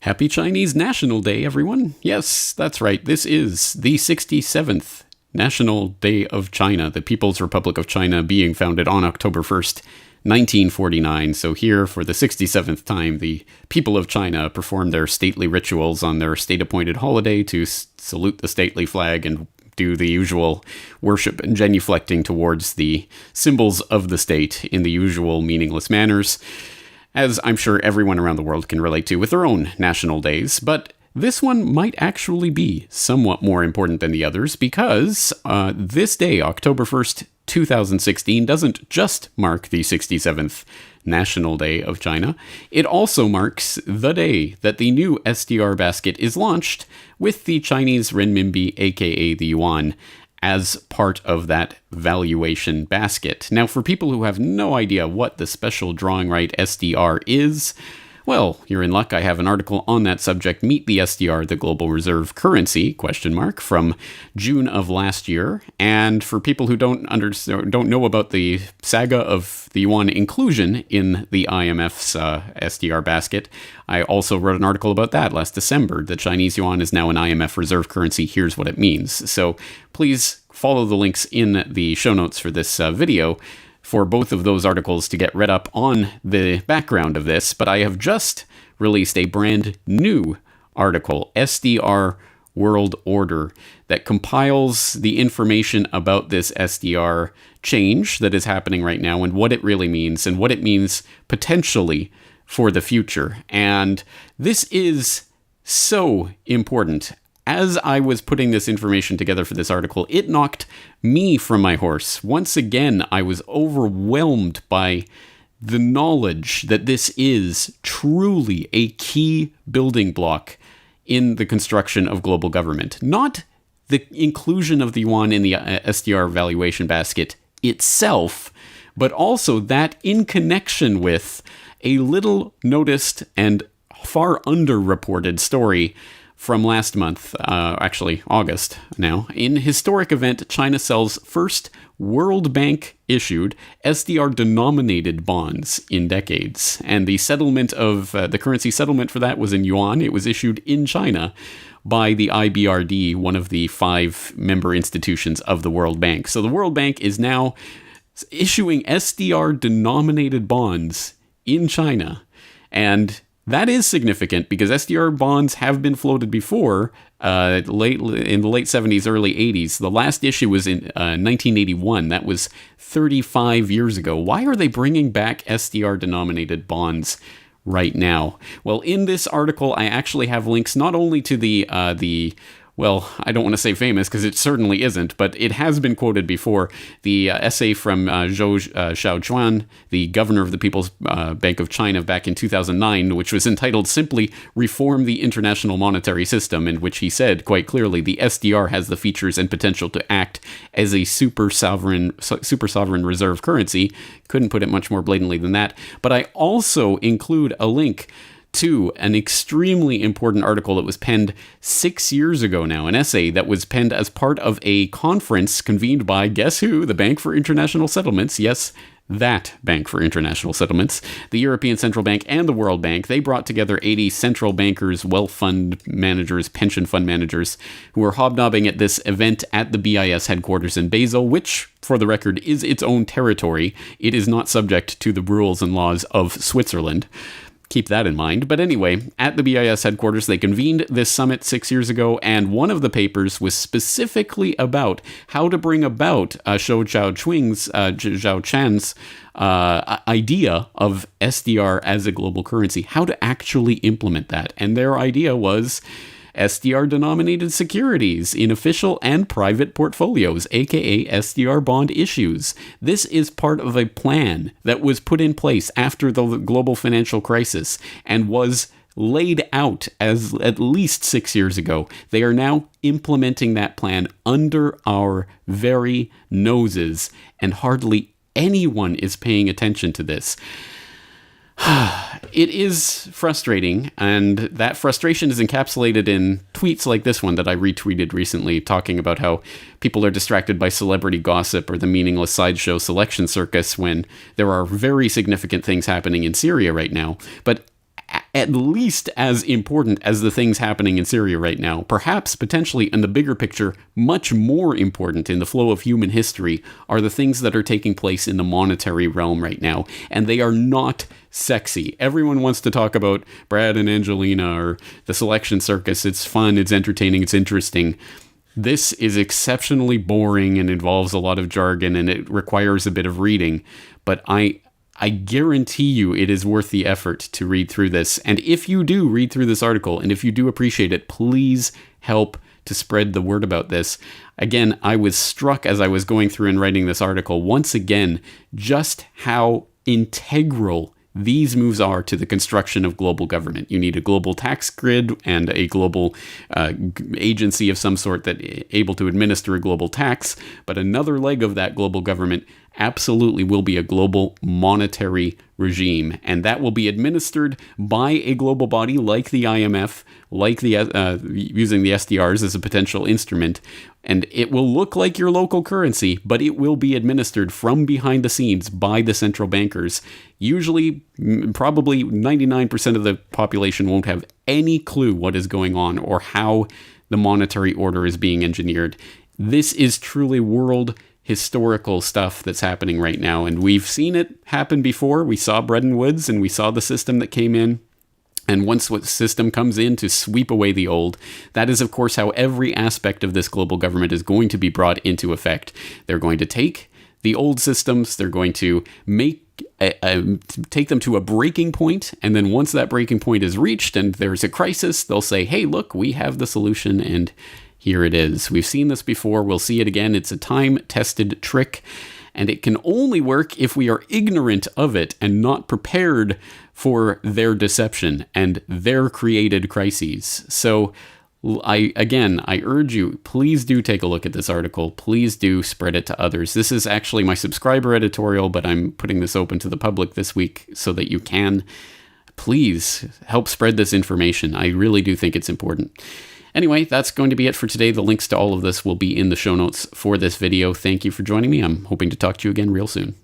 Happy Chinese National Day, everyone. Yes, that's right. This is the 67th National Day of China, the People's Republic of China being founded on October 1st, 1949. So here, for the 67th time, the people of China perform their stately rituals on their state-appointed holiday to salute the stately flag and do the usual worship and genuflecting towards the symbols of the state in the usual meaningless manners, as I'm sure everyone around the world can relate to with their own national days. But this one might actually be somewhat more important than the others because this day, October 1st, 2016, doesn't just mark the 67th National Day of China. It also marks the day that the new SDR basket is launched with the Chinese renminbi, aka the yuan, as part of that valuation basket. Now, for people who have no idea what the special drawing right SDR is, well, you're in luck. I have an article on that subject, Meet the SDR, the Global Reserve Currency, from June of last year. And for people who don't know about the saga of the yuan inclusion in the IMF's SDR basket, I also wrote an article about that last December. The Chinese yuan is now an IMF reserve currency. Here's what it means. So please follow the links in the show notes for this video for both of those articles to get read up on the background of this, but I have just released a brand new article, SDR World Order, that compiles the information about this SDR change that is happening right now and what it really means and what it means potentially for the future. And this is so important. As I was putting this information together for this article, it knocked me from my horse. Once again, I was overwhelmed by the knowledge that this is truly a key building block in the construction of global government. Not the inclusion of the yuan in the SDR valuation basket itself, but also that in connection with a little noticed and far underreported story from last month, actually August now. In historic event, China sells first World Bank issued SDR-denominated bonds in decades. And the settlement of the currency settlement for that was in yuan. It was issued in China by the IBRD, one of the 5 member institutions of the World Bank. So the World Bank is now issuing SDR-denominated bonds in China. And that is significant because SDR bonds have been floated before, in the late 70s, early 80s. The last issue was in 1981. That was 35 years ago. Why are they bringing back SDR-denominated bonds right now? Well, in this article, I actually have links not only to well, I don't want to say famous because it certainly isn't, but it has been quoted before. The essay from Zhou Xiaochuan, the governor of the People's Bank of China back in 2009, which was entitled simply Reform the International Monetary System, in which he said quite clearly the SDR has the features and potential to act as a super sovereign reserve currency. Couldn't put it much more blatantly than that. But I also include a link to an extremely important article that was penned 6 years ago now, an essay that was penned as part of a conference convened by, guess who, the Bank for International Settlements. Yes, that Bank for International Settlements, the European Central Bank and the World Bank. They brought together 80 central bankers, wealth fund managers, pension fund managers, who were hobnobbing at this event at the BIS headquarters in Basel, which, for the record, is its own territory. It is not subject to the rules and laws of Switzerland. Keep that in mind. But anyway, at the BIS headquarters, they convened this summit 6 years ago, and one of the papers was specifically about how to bring about Zhou Xiaochuan's idea of SDR as a global currency, how to actually implement that. And their idea was SDR-denominated securities in official and private portfolios, aka SDR bond issues. This is part of a plan that was put in place after the global financial crisis and was laid out as at least 6 years ago. They are now implementing that plan under our very noses, and hardly anyone is paying attention to this. It is frustrating, and that frustration is encapsulated in tweets like this one that I retweeted recently, talking about how people are distracted by celebrity gossip or the meaningless sideshow selection circus when there are very significant things happening in Syria right now. But at least as important as the things happening in Syria right now. Perhaps, potentially, in the bigger picture, much more important in the flow of human history are the things that are taking place in the monetary realm right now. And they are not sexy. Everyone wants to talk about Brad and Angelina or the selection circus. It's fun, it's entertaining, it's interesting. This is exceptionally boring and involves a lot of jargon, and it requires a bit of reading. But I guarantee you it is worth the effort to read through this. And if you do read through this article, and if you do appreciate it, please help to spread the word about this. Again, I was struck as I was going through and writing this article, once again, just how integral these moves are to the construction of global government. You need a global tax grid and a global agency of some sort that able to administer a global tax. But another leg of that global government absolutely will be a global monetary regime, and that will be administered by a global body like the IMF, like the using the SDRs as a potential instrument. And it will look like your local currency, but it will be administered from behind the scenes by the central bankers. Usually, probably 99% of the population won't have any clue what is going on or how the monetary order is being engineered. This is truly world historical stuff that's happening right now, and we've seen it happen before. We saw Bretton Woods, and we saw the system that came in. And once what system comes in to sweep away the old, that is, of course, how every aspect of this global government is going to be brought into effect. They're going to take the old systems, they're going to take them to a breaking point, and then once that breaking point is reached and there's a crisis, they'll say, hey, look, we have the solution, and here it is. We've seen this before, we'll see it again. It's a time-tested trick, and it can only work if we are ignorant of it and not prepared for their deception and their created crises. So I urge you, please do take a look at this article. Please do spread it to others. This is actually my subscriber editorial, but I'm putting this open to the public this week so that you can. Please help spread this information. I really do think it's important. Anyway, that's going to be it for today. The links to all of this will be in the show notes for this video. Thank you for joining me. I'm hoping to talk to you again real soon.